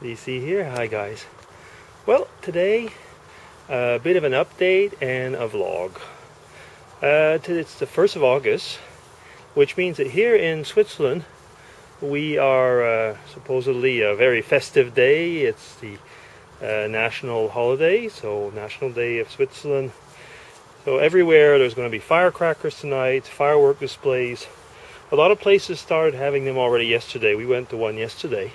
DC here. Hi guys. Well, today a bit of an update and a vlog. It's the 1st of August, which means that here in Switzerland we are supposedly a very festive day. It's the national holiday, so National Day of Switzerland. So everywhere there's going to be firecrackers tonight, firework displays. A lot of places started having them already yesterday. We went to one yesterday,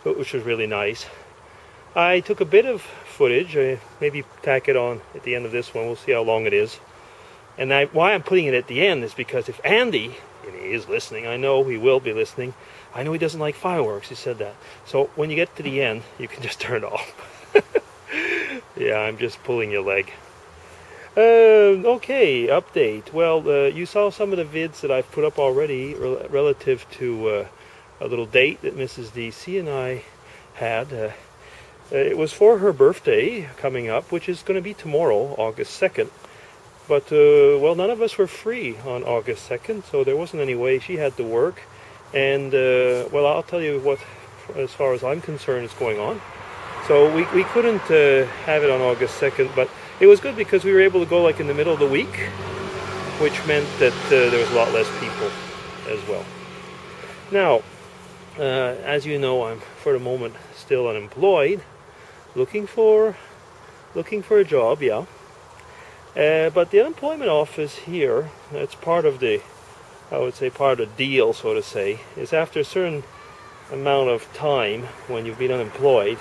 which was really nice. I took a bit of footage, maybe tack it on at the end of this one. We'll see how long it is. And why I'm putting it at the end is because if Andy, and he is listening, I know he will be listening, I know he doesn't like fireworks, he said that. So when you get to the end, you can just turn it off. Yeah, I'm just pulling your leg. Okay, update. Well, you saw some of the vids that I've put up already relative to a little date that Mrs. DC and I had. It was for her birthday coming up, which is going to be tomorrow, August 2nd. But, well, none of us were free on August 2nd, so there wasn't any way. She had to work. And, well, I'll tell you what, as far as I'm concerned, is going on. So we couldn't have it on August 2nd, but it was good because we were able to go like in the middle of the week, which meant that there was a lot less people as well. Now, as you know, I'm for the moment still unemployed, looking for a job, yeah. But the unemployment office here, it's part of the, I would say part of the deal, so to say, is after a certain amount of time when you've been unemployed,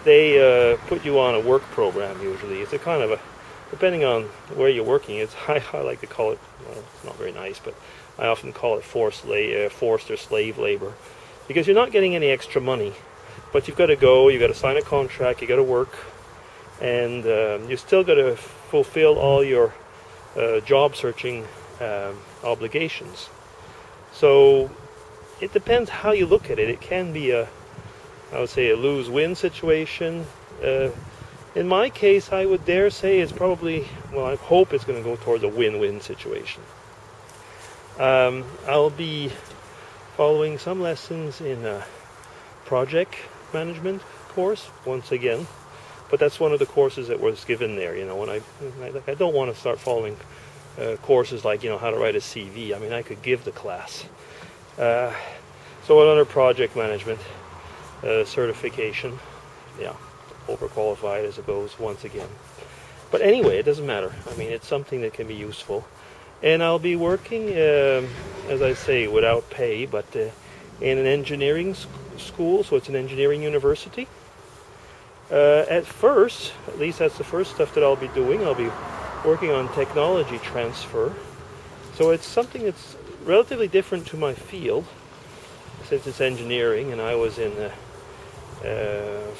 they put you on a work program usually. It's a kind of a, depending on where you're working, it's, I like to call it, well, it's not very nice, but I often call it forced or slave labor. Because you're not getting any extra money, but you've got to go, you've got to sign a contract, you've got to work, and you still got to fulfill all your job searching obligations. So it depends how you look at it. It can be a, I would say, a lose-win situation. In my case, I would dare say it's probably, well, I hope it's going to go towards a win-win situation. I'll be following some lessons in a project management course once again, but that's one of the courses that was given there. You know, when I don't want to start following courses like, you know, how to write a CV. I mean, I could give the class. So another project management certification, yeah, overqualified as it goes once again. But anyway, it doesn't matter. I mean, it's something that can be useful. And I'll be working, as I say, without pay, but in an engineering school, so it's an engineering university. At first, at least that's the first stuff that I'll be doing, I'll be working on technology transfer. So it's something that's relatively different to my field, since it's engineering, and I was in the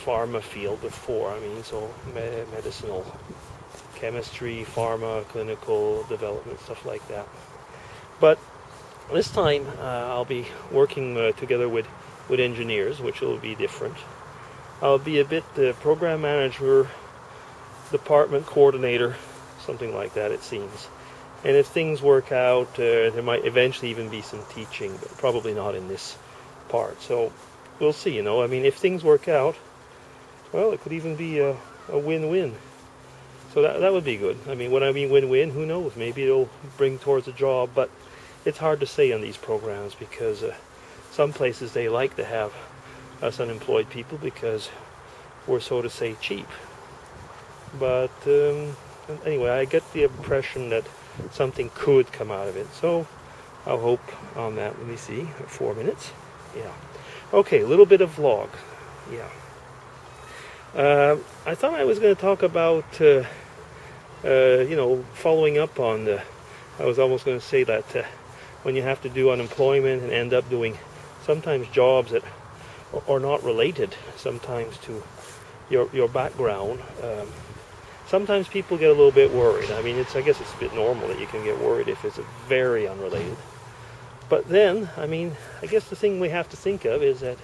pharma field before. I mean, so medicinal chemistry, pharma, clinical development, stuff like that. But this time I'll be working together with engineers, which will be different. I'll be a bit program manager, department coordinator, something like that it seems. And if things work out, there might eventually even be some teaching, but probably not in this part. So we'll see, you know. I mean, if things work out, well, it could even be a win-win. So that would be good. I mean, when I mean win-win, who knows? Maybe it'll bring towards a job, but it's hard to say on these programs because some places they like to have us unemployed people because we're, so to say, cheap. But anyway, I get the impression that something could come out of it. So I'll hope on that. Let me see, 4 minutes. Yeah. Okay, a little bit of vlog. Yeah. I thought I was going to talk about, you know, following up on the, I was almost going to say that when you have to do unemployment and end up doing sometimes jobs that are not related sometimes to your background, sometimes people get a little bit worried. I mean, I guess it's a bit normal that you can get worried if it's very unrelated. But then, I mean, I guess the thing we have to think of is that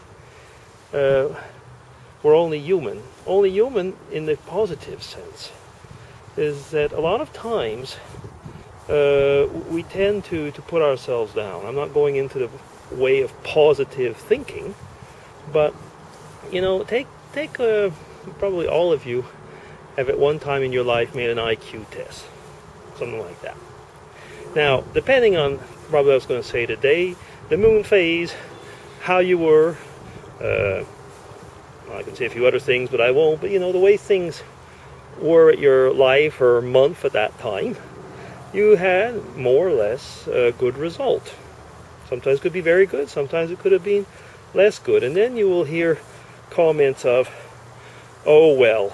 we're only human. Only human in the positive sense is that a lot of times we tend to put ourselves down. I'm not going into the way of positive thinking, but you know, probably all of you have at one time in your life made an IQ test, something like that. Now, depending on probably what I was going to say today, the moon phase, how you were, I can say a few other things, but I won't. But you know, the way things were at your life or month at that time, you had more or less a good result. Sometimes it could be very good, sometimes it could have been less good. And then you will hear comments of, oh well,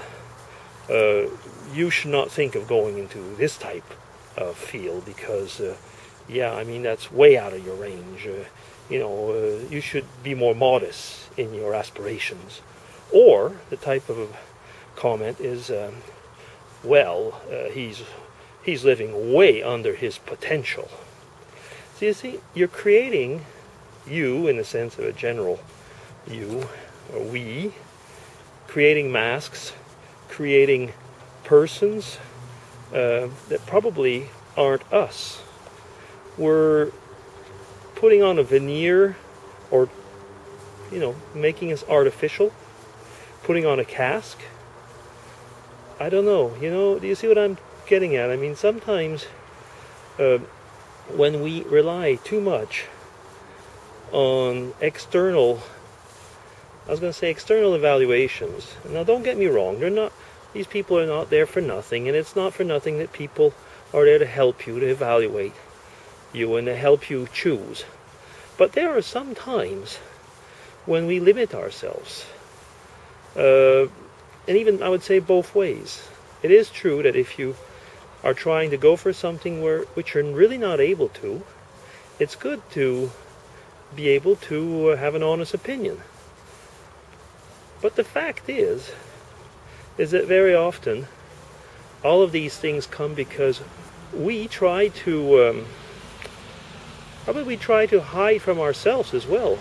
you should not think of going into this type of field because, yeah, I mean, that's way out of your range. You know, you should be more modest in your aspirations. Or the type of comment is, well, he's living way under his potential. So you see, you're creating you in the sense of a general you, or we, creating masks, creating persons that probably aren't us. We're putting on a veneer, or, you know, making us artificial, putting on a cask. I don't know, you know, do you see what I'm getting at? I mean, sometimes when we rely too much on external, I was going to say external evaluations. Now, don't get me wrong, these people are not there for nothing, and it's not for nothing that people are there to help you, to evaluate you, and to help you choose. But there are some times when we limit ourselves, and even I would say both ways. It is true that if you are trying to go for something which you're really not able to, it's good to be able to have an honest opinion. But the fact is that very often all of these things come because we try to hide from ourselves as well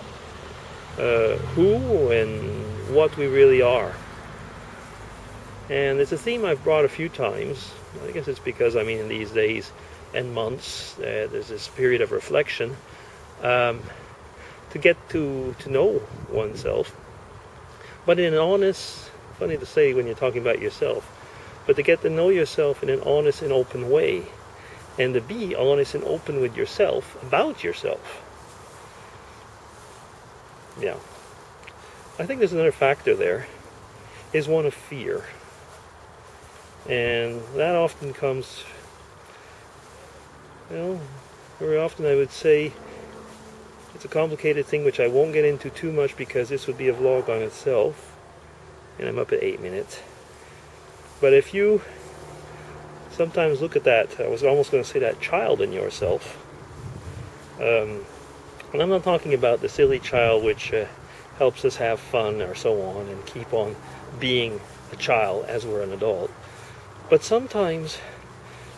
who and what we really are. And it's a theme I've brought a few times. I guess it's because, I mean, in these days and months, there's this period of reflection to get to know oneself. But in an honest, funny to say when you're talking about yourself, but to get to know yourself in an honest and open way, and to be honest and open with yourself about yourself. Yeah. I think there's another factor there, is one of fear. And that often comes, you know, very often I would say it's a complicated thing which I won't get into too much because this would be a vlog on itself, and I'm up at 8 minutes. But if you sometimes look at that, I was almost going to say that child in yourself, and I'm not talking about the silly child which helps us have fun or so on and keep on being a child as we're an adult. But sometimes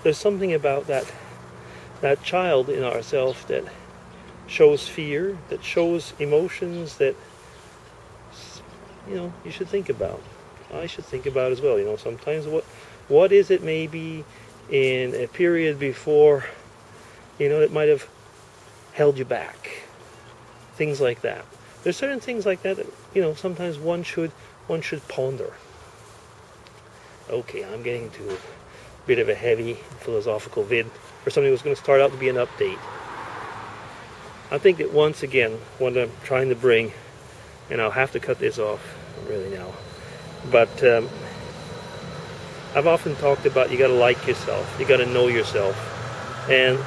there's something about that child in ourselves that shows fear, that shows emotions that, you know, you should think about. I should think about as well. You know, sometimes what is it maybe in a period before, you know, that might have held you back. Things like that. There's certain things like that, you know, sometimes one should ponder. Okay, I'm getting to a bit of a heavy philosophical vid for something that was going to start out to be an update. I think that once again, what I'm trying to bring, and I'll have to cut this off really now, but I've often talked about you got to like yourself, you got to know yourself, and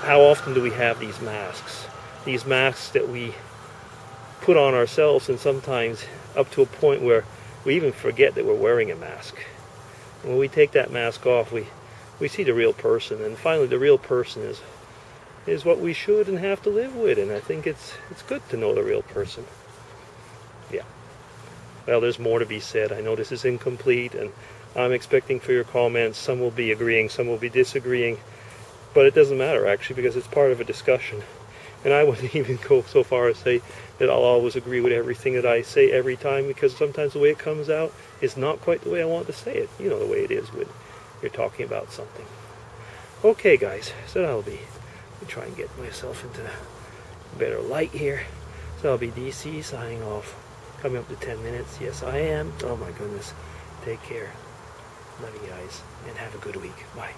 how often do we have these masks that we put on ourselves, and sometimes up to a point where we even forget that we're wearing a mask. And when we take that mask off, we see the real person, and finally the real person is what we should and have to live with, and I think it's good to know the real person. Yeah. Well, there's more to be said. I know this is incomplete, and I'm expecting for your comments. Some will be agreeing, some will be disagreeing, but it doesn't matter actually, because it's part of a discussion. And I wouldn't even go so far as say that I'll always agree with everything that I say every time, because sometimes the way it comes out is not quite the way I want to say it. You know the way it is when you're talking about something. Okay guys, so that'll be, let me try and get myself into better light here. So that'll be DC signing off. Coming up to 10 minutes. Yes, I am. Oh my goodness. Take care. Love you guys. And have a good week. Bye.